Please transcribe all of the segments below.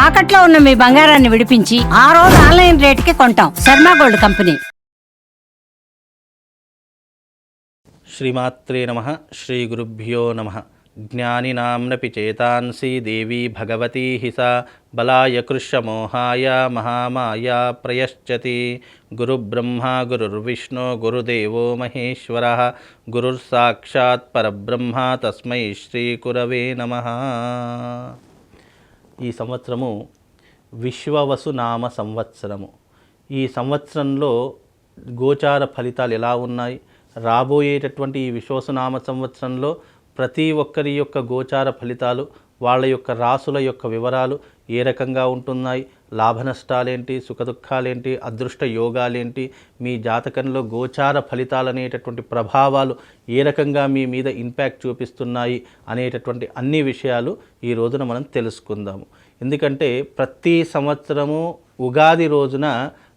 తాకట్లో ఉన్న మీ బంగారాన్ని విడిపించి ఆ రోజు ఆన్లైన్ రేటుకి కొంటాం. Sharma gold company. శ్రీమాత్రే నమః. శ్రీ గురుభ్యో నమః. జ్ఞానినాంనపి చేతాంసి దేవీ భగవతీ హిసా బలాయ కృష్యమోహాయ మహామాయా ప్రయశ్చతి. గురుబ్రహ్మ గురుర్విష్ణు గురుదేవో మహేశ్వరః గురుర్సాక్షాత్ పరబ్రహ్మ తస్మై శ్రీ గురవే నమః. ఈ సంవత్సరము విశ్వవసునామ సంవత్సరము. ఈ సంవత్సరంలో గోచార ఫలితాలు ఎలా ఉన్నాయి, రాబోయేటటువంటి ఈ విశ్వవసునామ సంవత్సరంలో ప్రతి ఒక్కరి యొక్క గోచార ఫలితాలు, వాళ్ళ యొక్క రాసుల యొక్క వివరాలు ఏ రకంగా ఉంటున్నాయి, లాభ నష్టాలేంటి, సుఖదుఖాలేంటి, అదృష్ట యోగాలేంటి, మీ జాతకంలో గోచార ఫలితాలు అనేటటువంటి ప్రభావాలు ఏ రకంగా మీ మీద ఇంపాక్ట్ చూపిస్తున్నాయి అనేటటువంటి అన్ని విషయాలు ఈ రోజున మనం తెలుసుకుందాము. ఎందుకంటే ప్రతి సంవత్సరము ఉగాది రోజున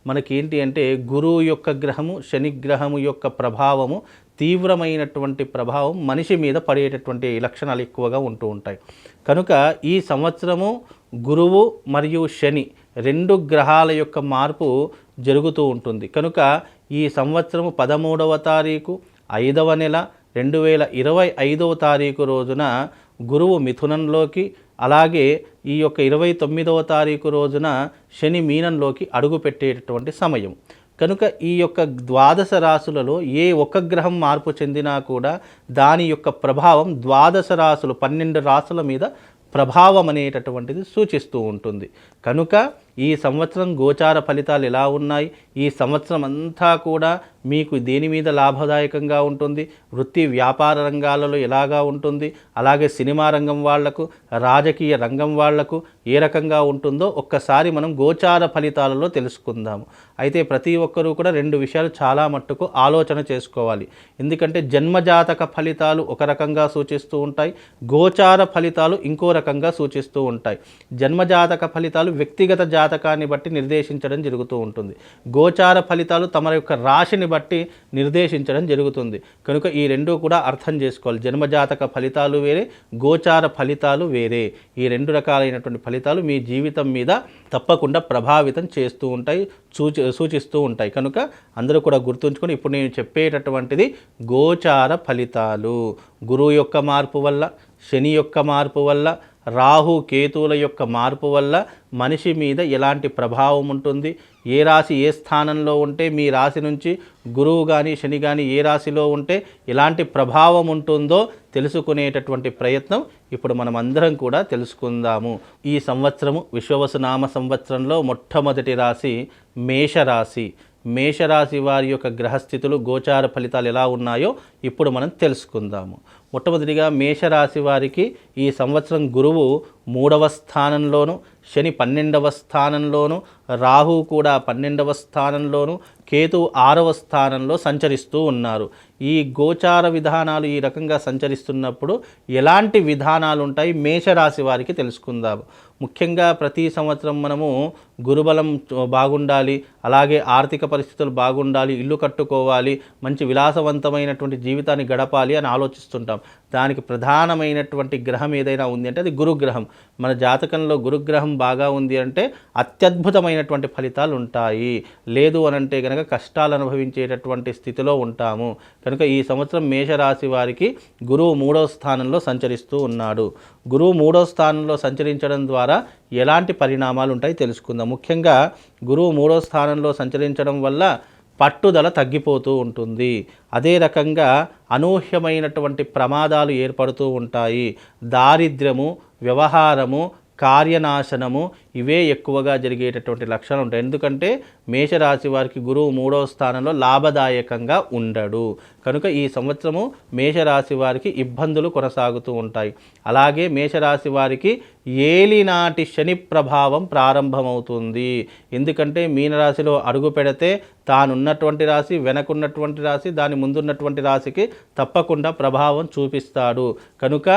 మనకేంటి అంటే గురువు యొక్క గ్రహము, శనిగ్రహము యొక్క ప్రభావము, తీవ్రమైనటువంటి ప్రభావం మనిషి మీద పడేటటువంటి లక్షణాలు ఎక్కువగా ఉంటూ ఉంటాయి. కనుక ఈ సంవత్సరము గురువు మరియు శని రెండు గ్రహాల యొక్క మార్పు జరుగుతూ ఉంటుంది. కనుక ఈ సంవత్సరము 13వ తారీఖు 5వ నెల 2025వ తారీఖు రోజున గురువు మిథునంలోకి, అలాగే ఈ యొక్క 29వ తారీఖు రోజున శని మీనంలోకి అడుగుపెట్టేటటువంటి సమయం. కనుక ఈ యొక్క ద్వాదశ రాశులలో ఏ ఒక్క గ్రహం మార్పు చెందినా కూడా దాని యొక్క ప్రభావం ద్వాదశ రాశులు 12 రాశుల మీద ప్రభావం అనేటటువంటిది సూచిస్తూ ఉంటుంది. కనుక ఈ సంవత్సరం గోచార ఫలితాలు ఎలా ఉన్నాయి, ఈ సంవత్సరం అంతా కూడా మీకు దేని మీద లాభదాయకంగా ఉంటుంది, వృత్తి వ్యాపార రంగాలలో ఎలాగా ఉంటుంది, అలాగే సినిమా రంగం వాళ్లకు, రాజకీయ రంగం వాళ్లకు ఏ రకంగా ఉంటుందో ఒక్కసారి మనం గోచార ఫలితాలలో తెలుసుకుందాము. అయితే ప్రతి ఒక్కరూ కూడా రెండు విషయాలు చాలా మట్టుకు ఆలోచన చేసుకోవాలి. ఎందుకంటే జన్మజాతక ఫలితాలు ఒక రకంగా సూచిస్తూ ఉంటాయి, గోచార ఫలితాలు ఇంకో రకంగా సూచిస్తూ ఉంటాయి. జన్మజాతక ఫలితాలు వ్యక్తిగత జాతకాన్ని బట్టి నిర్దేశించడం జరుగుతూ ఉంటుంది. గోచార ఫలితాలు తమ యొక్క రాశిని బట్టి నిర్దేశించడం జరుగుతుంది. కనుక ఈ రెండూ కూడా అర్థం చేసుకోవాలి. జన్మజాతక ఫలితాలు వేరే, గోచార ఫలితాలు వేరే. ఈ రెండు రకాలైనటువంటి ఫలితాలు మీ జీవితం మీద తప్పకుండా ప్రభావితం చేస్తూ ఉంటాయి, సూచిస్తూ ఉంటాయి. కనుక అందరూ కూడా గుర్తుంచుకొని ఇప్పుడు నేను చెప్పేటటువంటిది గోచార ఫలితాలు. గురువు యొక్క మార్పు వల్ల, శని యొక్క మార్పు వల్ల, రాహు కేతువుల యొక్క మార్పు వల్ల మనిషి మీద ఎలాంటి ప్రభావం ఉంటుంది, ఏ రాశి ఏ స్థానంలో ఉంటే మీ రాశి నుంచి గురువు కానీ శని కానీ ఏ రాశిలో ఉంటే ఎలాంటి ప్రభావం ఉంటుందో తెలుసుకునేటటువంటి ప్రయత్నం ఇప్పుడు మనం అందరం కూడా తెలుసుకుందాము. ఈ సంవత్సరము విశ్వవసునామ సంవత్సరంలో మొట్టమొదటి రాశి మేషరాశి. మేషరాశి వారి యొక్క గ్రహస్థితులు, గోచార ఫలితాలు ఎలా ఉన్నాయో ఇప్పుడు మనం తెలుసుకుందాము. మొట్టమొదటిగా మేషరాశి వారికి ఈ సంవత్సరం గురువు 3వ స్థానంలోను, శని 12వ స్థానంలోను, రాహు కూడా 12వ స్థానంలోను, కేతు 6వ స్థానంలో సంచరిస్తూ ఉన్నారు. ఈ గోచార విధానాలు ఈ రకంగా సంచరిస్తున్నప్పుడు ఎలాంటి విధానాలు ఉంటాయి మేషరాశి వారికి తెలుసుకుందాము. ముఖ్యంగా ప్రతి సంవత్సరం మనము గురుబలం బాగుండాలి, అలాగే ఆర్థిక పరిస్థితులు బాగుండాలి, ఇల్లు కట్టుకోవాలి, మంచి విలాసవంతమైనటువంటి జీవితాన్ని గడపాలి అని ఆలోచిస్తుంటాం. దానికి ప్రధానమైనటువంటి గ్రహం ఏదైనా ఉంది అంటే అది గురుగ్రహం. మన జాతకంలో గురుగ్రహం బాగా ఉంది అంటే అత్యద్భుతమైనటువంటి ఫలితాలు ఉంటాయి. లేదు అనంటే కనుక కష్టాలు అనుభవించేటటువంటి స్థితిలో ఉంటాము. కనుక ఈ సంవత్సరం మేషరాశి వారికి గురువు 3వ స్థానంలో సంచరిస్తూ ఉన్నాడు. గురువు 3వ స్థానంలో సంచరించడం ద్వారా ఎలాంటి పరిణామాలు ఉంటాయి తెలుసుకుందాం. ముఖ్యంగా గురువు 3వ స్థానంలో సంచరించడం వల్ల పట్టుదల తగ్గిపోతూ ఉంటుంది. అదే రకంగా అనూహ్యమైనటువంటి ప్రమాదాలు ఏర్పడుతూ ఉంటాయి. దారిద్ర్యము, వ్యవహారము, కార్యనాశనము ఇవే ఎక్కువగా జరిగేటటువంటి లక్షణాలు ఉంటాయి. ఎందుకంటే మేషరాశి వారికి గురువు 3వ స్థానంలో లాభదాయకంగా ఉండడు. కనుక ఈ సంవత్సరము మేషరాశి వారికి ఇబ్బందులు కొనసాగుతూ ఉంటాయి. అలాగే మేషరాశి వారికి ఏలినాటి శని ప్రభావం ప్రారంభమవుతుంది. ఎందుకంటే మీనరాశిలో అడుగు పెడితే తానున్నటువంటి రాశి, వెనకున్నటువంటి రాశి, దాని ముందున్నటువంటి రాశికి తప్పకుండా ప్రభావం చూపిస్తాడు. కనుక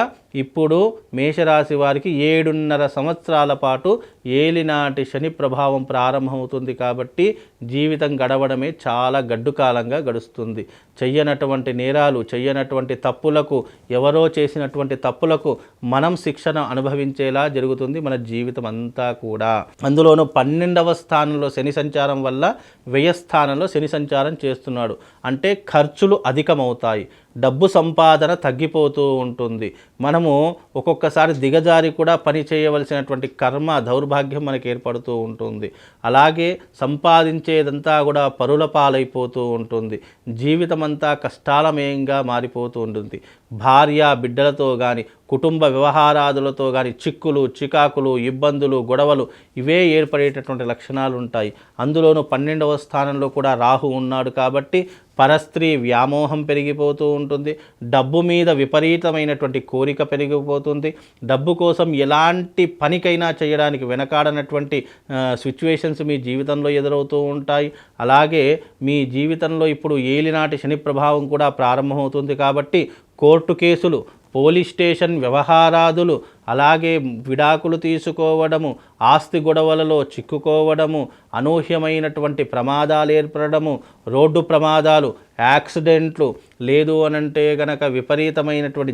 ఇప్పుడు మేషరాశి వారికి 7.5 సంవత్సరాల పాటు ఏలినాటి శని ప్రభావం ప్రారంభమవుతుంది కాబట్టి జీవితం గడవడమే చాలా గడ్డు కాలంగా గడుస్తుంది. చెయ్యనటువంటి నేరాలు, చెయ్యనటువంటి తప్పులకు, ఎవరో చేసినటువంటి తప్పులకు మనం శిక్షణ అనుభవించేలా జరుగుతుంది మన జీవితం అంతా కూడా. అందులోనూ 12వ స్థానంలో శని సంచారం వల్ల వ్యయస్థానంలో శని సంచారం చేస్తున్నాడు అంటే ఖర్చులు అధికమవుతాయి, డబ్బు సంపాదన తగ్గిపోతూ ఉంటుంది. మనము ఒక్కొక్కసారి దిగజారి కూడా పని చేయవలసినటువంటి కర్మ దౌర్భాగ్యం మనకు ఏర్పడుతూ ఉంటుంది. అలాగే సంపాదించేదంతా కూడా పరుల పాలైపోతూ ఉంటుంది. జీవితం అంతా కష్టాలమయంగా మారిపోతూ ఉంటుంది. భార్య బిడ్డలతో కానీ, కుటుంబ వ్యవహారాదులతో కానీ చిక్కులు, చికాకులు, ఇబ్బందులు, గొడవలు ఇవే ఏర్పడేటటువంటి లక్షణాలు ఉంటాయి. అందులోనూ 12వ స్థానంలో కూడా రాహు ఉన్నాడు కాబట్టి పరస్త్రీ వ్యామోహం పెరిగిపోతూ ఉంటుంది. డబ్బు మీద విపరీతమైనటువంటి కోరిక పెరిగిపోతుంది. డబ్బు కోసం ఎలాంటి పనికైనా చేయడానికి వెనకాడనటువంటి సిచ్యువేషన్స్ మీ జీవితంలో ఎదురవుతూ ఉంటాయి. అలాగే మీ జీవితంలో ఇప్పుడు ఏలినాటి శని ప్రభావం కూడా ప్రారంభమవుతుంది కాబట్టి కోర్టు కేసులు, పోలీస్ స్టేషన్ వ్యవహారాదులు, అలాగే విడాకులు తీసుకోవడము, ఆస్తి గొడవలలో చిక్కుకోవడము, అనూహ్యమైనటువంటి ప్రమాదాలు ఏర్పడము, రోడ్డు ప్రమాదాలు, యాక్సిడెంట్లు, లేదు అనంటే గనక విపరీతమైనటువంటి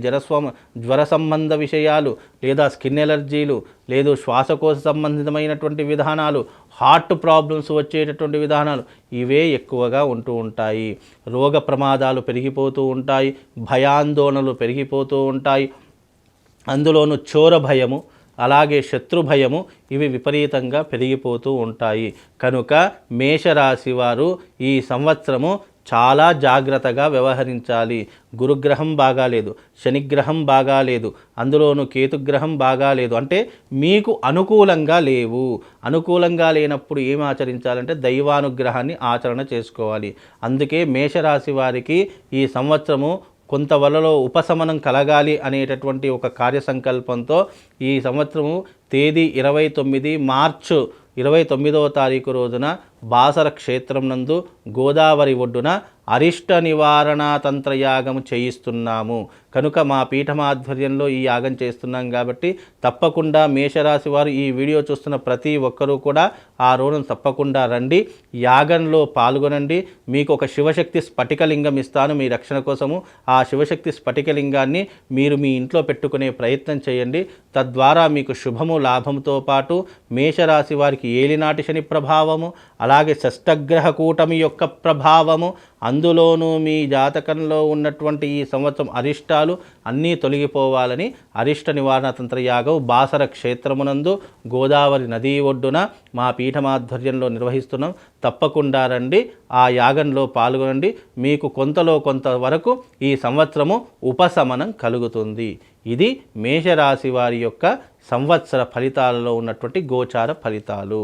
జ్వర సంబంధ విషయాలు, లేదా స్కిన్ ఎలర్జీలు, లేదు శ్వాసకోశ సంబంధితమైనటువంటి విధానాలు, హార్ట్ ప్రాబ్లమ్స్ వచ్చేటటువంటి విధానాలు ఇవే ఎక్కువగా ఉంటూ ఉంటాయి. రోగ ప్రమాదాలు పెరిగిపోతూ ఉంటాయి, భయాందోళనలు పెరిగిపోతూ ఉంటాయి. అందులోనూ చోర భయము, అలాగే శత్రు భయము ఇవి విపరీతంగా పెరిగిపోతూ ఉంటాయి. కనుక మేషరాశి వారు ఈ సంవత్సరము చాలా జాగ్రత్తగా వ్యవహరించాలి. గురుగ్రహం బాగాలేదు, శనిగ్రహం బాగాలేదు, అందులోనూ కేతుగ్రహం బాగాలేదు, అంటే మీకు అనుకూలంగా లేవు. అనుకూలంగా లేనప్పుడు ఏం ఆచరించాలంటే దైవానుగ్రహాన్ని ఆచరణ చేసుకోవాలి. అందుకే మేషరాశి వారికి ఈ సంవత్సరము కొంతవరలో ఉపశమనం కలగాలి అనేటటువంటి ఒక కార్యసంకల్పంతో ఈ సంవత్సరము తేదీ 29 మార్చు 29వ తారీఖు రోజున బాసర క్షేత్రం నందు గోదావరి ఒడ్డున అరిష్ట నివారణ తంత్రయాగము చేయిస్తున్నాము. కనుక మా పీఠమాధ్వర్యంలో ఈ యాగం చేస్తున్నాం కాబట్టి తప్పకుండా మేషరాశి వారు ఈ వీడియో చూస్తున్న ప్రతి ఒక్కరూ కూడా ఆ రోజున తప్పకుండా రండి, యాగంలో పాల్గొనండి. మీకు ఒక శివశక్తి స్ఫటికలింగం ఇస్తాను మీ రక్షణ కోసము. ఆ శివశక్తి స్ఫటికలింగాన్ని మీరు మీ ఇంట్లో పెట్టుకునే ప్రయత్నం చేయండి. తద్వారా మీకు శుభము, లాభంతో పాటు మేషరాశి వారికి ఏలినాటి శని ప్రభావము, అలాగే షష్టగ్రహ కూటమి యొక్క ప్రభావము, అందులోనూ మీ జాతకంలో ఉన్నటువంటి ఈ సంవత్సరం అరిష్టాలు అన్నీ తొలగిపోవాలని అరిష్ట నివారణ తంత్రయాగం బాసర క్షేత్రమునందు గోదావరి నదీ ఒడ్డున మా పీఠమాధ్వర్యంలో నిర్వహిస్తున్నాం. తప్పకుండా రండి, ఆ యాగంలో పాల్గొనండి. మీకు కొంతలో కొంత వరకు ఈ సంవత్సరము ఉపశమనం కలుగుతుంది. ఇది మేషరాశి వారి యొక్క సంవత్సర ఫలితాలలో ఉన్నటువంటి గోచార ఫలితాలు.